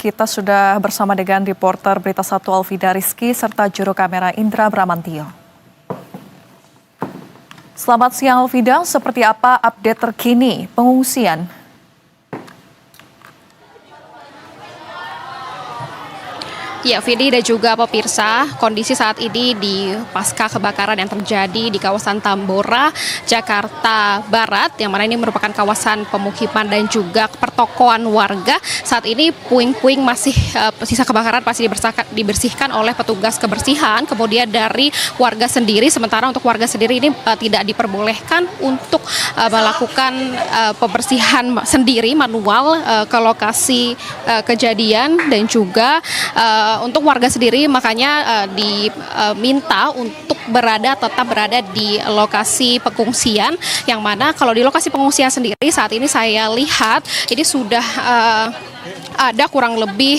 Kita sudah bersama dengan reporter Berita 1 Alvida Rizky serta juru kamera Indra Bramantio. Selamat siang Alvida, seperti apa update terkini pengungsian? Ya, Vidi dan juga pemirsa, kondisi saat ini di pasca kebakaran yang terjadi di kawasan Tambora, Jakarta Barat, yang mana ini merupakan kawasan pemukiman dan juga pertokoan warga. Saat ini puing-puing masih sisa kebakaran masih dibersihkan oleh petugas kebersihan, kemudian dari warga sendiri. Sementara untuk warga sendiri ini tidak diperbolehkan untuk melakukan pembersihan sendiri manual ke lokasi kejadian, dan juga untuk warga sendiri makanya diminta untuk tetap berada di lokasi pengungsian, yang mana kalau di lokasi pengungsian sendiri saat ini saya lihat ini sudah ada kurang lebih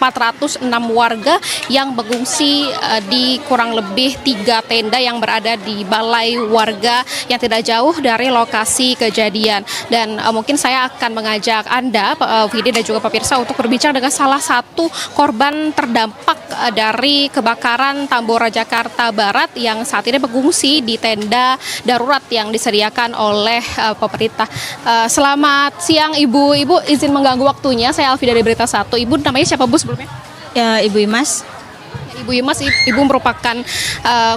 406 warga yang mengungsi di kurang lebih 3 tenda yang berada di balai warga yang tidak jauh dari lokasi kejadian. Dan mungkin saya akan mengajak Anda, Vidi dan juga pemirsa, untuk berbincang dengan salah satu korban terdampak dari kebakaran Tambora Jakarta Barat yang saat ini mengungsi di tenda darurat yang disediakan oleh pemerintah. Selamat siang Ibu. Ibu izin mengganggu waktunya. Saya Alvi dari Berita 1. Ibu namanya siapa Bu sebelumnya? Ya, Ibu Imas. Ibu Imas, Ibu merupakan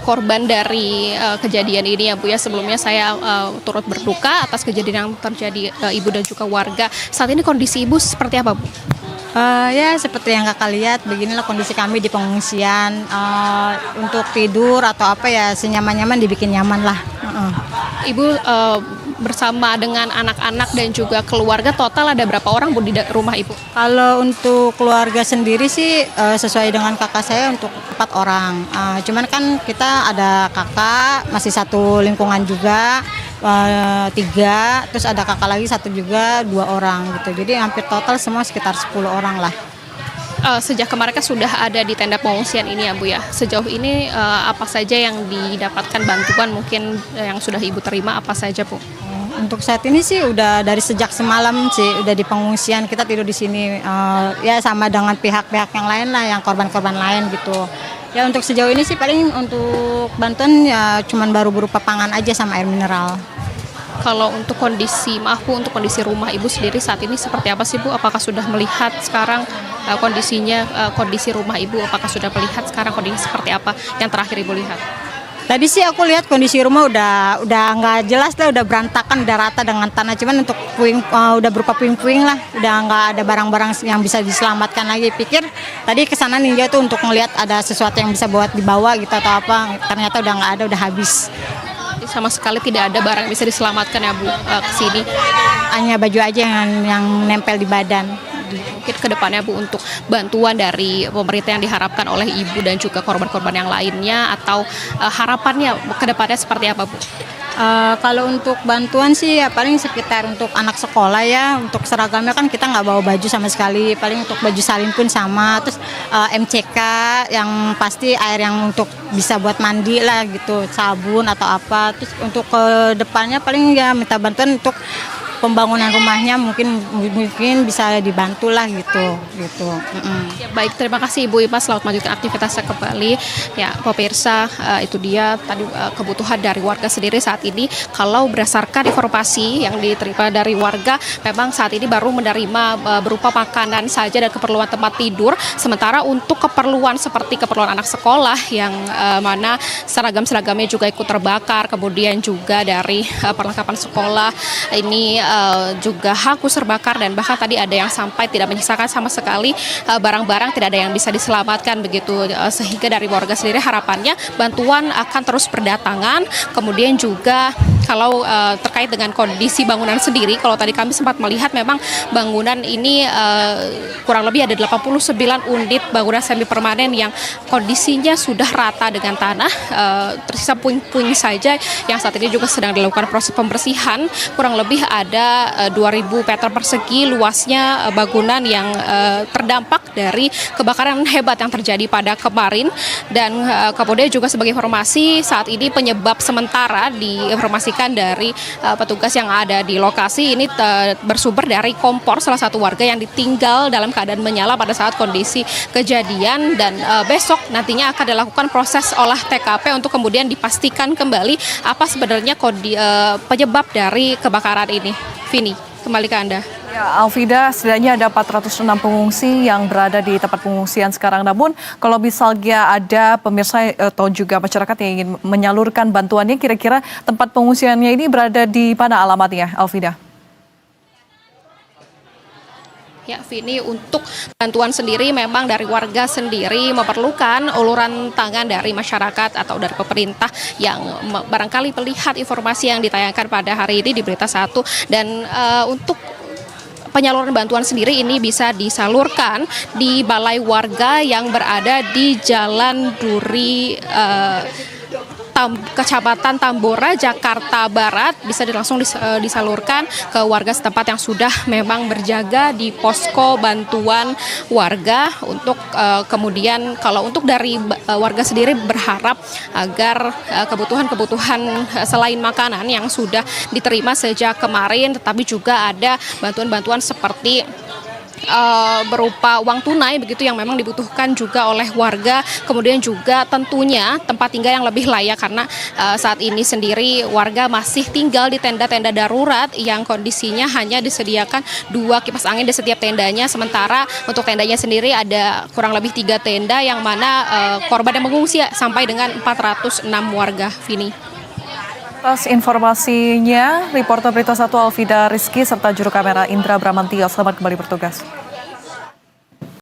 korban dari kejadian ini ya Bu ya. Sebelumnya saya turut berduka atas kejadian yang terjadi Ibu dan juga warga. Saat ini kondisi Ibu seperti apa Bu? Ya, seperti yang kakak lihat, beginilah kondisi kami di pengungsian. Untuk tidur atau apa ya, senyaman-nyaman dibikin nyaman lah. Ibu bersama dengan anak-anak dan juga keluarga, total ada berapa orang Bu di rumah Ibu? Kalau untuk keluarga sendiri sih sesuai dengan kakak saya untuk 4 orang. Cuman kan kita ada kakak masih satu lingkungan juga, 3, terus ada kakak lagi 1 juga, 2 orang gitu. Jadi hampir total semua sekitar 10 orang lah. Sejak kemarin kan sudah ada di tenda pengungsian ini ya Bu ya. Sejauh ini apa saja yang didapatkan bantuan mungkin yang sudah Ibu terima, apa saja Bu? Untuk saat ini sih udah dari sejak semalam sih udah di pengungsian, kita tidur di sini ya sama dengan pihak-pihak yang lain lah, yang korban-korban lain gitu. Ya untuk sejauh ini sih paling untuk bantuan ya cuman baru berupa pangan aja sama air mineral. Kalau untuk kondisi untuk kondisi rumah Ibu sendiri saat ini seperti apa sih Bu? Apakah sudah melihat sekarang kondisi rumah Ibu? Apakah sudah melihat sekarang kondisi seperti apa yang terakhir Ibu lihat? Tadi sih aku lihat kondisi rumah udah nggak jelas lah, udah berantakan, udah rata dengan tanah. Cuman untuk udah berupa puing-puing lah, udah nggak ada barang-barang yang bisa diselamatkan lagi. Pikir tadi kesana ninja tuh untuk ngelihat ada sesuatu yang bisa buat dibawa gitu atau apa. Ternyata udah nggak ada, udah habis. Sama sekali tidak ada barang yang bisa diselamatkan ya Bu ke sini. Hanya baju aja yang nempel di badan. Mungkin ke depannya Bu untuk bantuan dari pemerintah yang diharapkan oleh Ibu dan juga korban-korban yang lainnya, atau harapannya ke depannya seperti apa Bu? Kalau untuk bantuan sih ya paling sekitar untuk anak sekolah ya, untuk seragamnya kan kita nggak bawa baju sama sekali, paling untuk baju salin pun sama, terus MCK yang pasti air yang untuk bisa buat mandi lah gitu, sabun atau apa. Terus untuk ke depannya paling ya minta bantuan untuk pembangunan rumahnya, mungkin bisa dibantu lah gitu. Ya, baik, terima kasih Ibu Imas, selamat melanjutkan aktivitasnya kembali. Ya pemirsa, itu dia tadi kebutuhan dari warga sendiri saat ini. Kalau berdasarkan informasi yang diterima dari warga, memang saat ini baru menerima berupa makanan saja dan keperluan tempat tidur. Sementara untuk keperluan seperti keperluan anak sekolah yang mana seragam-seragamnya juga ikut terbakar, kemudian juga dari perlengkapan sekolah ini juga hangus terbakar, dan bahkan tadi ada yang sampai tidak menyisakan sama sekali barang-barang, tidak ada yang bisa diselamatkan begitu. Sehingga dari warga sendiri harapannya bantuan akan terus berdatangan. Kemudian juga kalau terkait dengan kondisi bangunan sendiri, kalau tadi kami sempat melihat memang bangunan ini kurang lebih ada 89 unit bangunan semi permanen yang kondisinya sudah rata dengan tanah, tersisa puing-puing saja yang saat ini juga sedang dilakukan proses pembersihan. Kurang lebih ada 2.000 meter persegi luasnya bangunan yang terdampak dari kebakaran hebat yang terjadi pada kemarin. Dan kemudian juga sebagai informasi, saat ini penyebab sementara diinformasikan dipastikan dari petugas yang ada di lokasi ini bersumber dari kompor salah satu warga yang ditinggal dalam keadaan menyala pada saat kondisi kejadian, dan besok nantinya akan dilakukan proses olah TKP untuk kemudian dipastikan kembali apa sebenarnya penyebab dari kebakaran ini. Vini, kembali ke Anda. Ya, Alvida, setidaknya ada 406 pengungsi yang berada di tempat pengungsian sekarang. Namun, kalau misalnya ada pemirsa atau juga masyarakat yang ingin menyalurkan bantuannya, kira-kira tempat pengungsiannya ini berada di mana alamatnya, Alvida? Ya, Vini, untuk bantuan sendiri memang dari warga sendiri memerlukan uluran tangan dari masyarakat atau dari pemerintah yang barangkali melihat informasi yang ditayangkan pada hari ini di Berita Satu, dan untuk penyaluran bantuan sendiri ini bisa disalurkan di balai warga yang berada di Jalan Duri Kecamatan Tambora, Jakarta Barat. Bisa langsung disalurkan ke warga setempat yang sudah memang berjaga di posko bantuan warga. Untuk kemudian kalau untuk dari warga sendiri berharap agar kebutuhan-kebutuhan selain makanan yang sudah diterima sejak kemarin, tetapi juga ada bantuan-bantuan seperti berupa uang tunai begitu yang memang dibutuhkan juga oleh warga, kemudian juga tentunya tempat tinggal yang lebih layak, karena saat ini sendiri warga masih tinggal di tenda-tenda darurat yang kondisinya hanya disediakan 2 kipas angin di setiap tendanya, sementara untuk tendanya sendiri ada kurang lebih 3 tenda yang mana korban yang mengungsi sampai dengan 406 warga. Vini. Atas informasinya, reporter Berita Satu Alvida Rizky serta juru kamera Indra Bramantio, selamat kembali bertugas.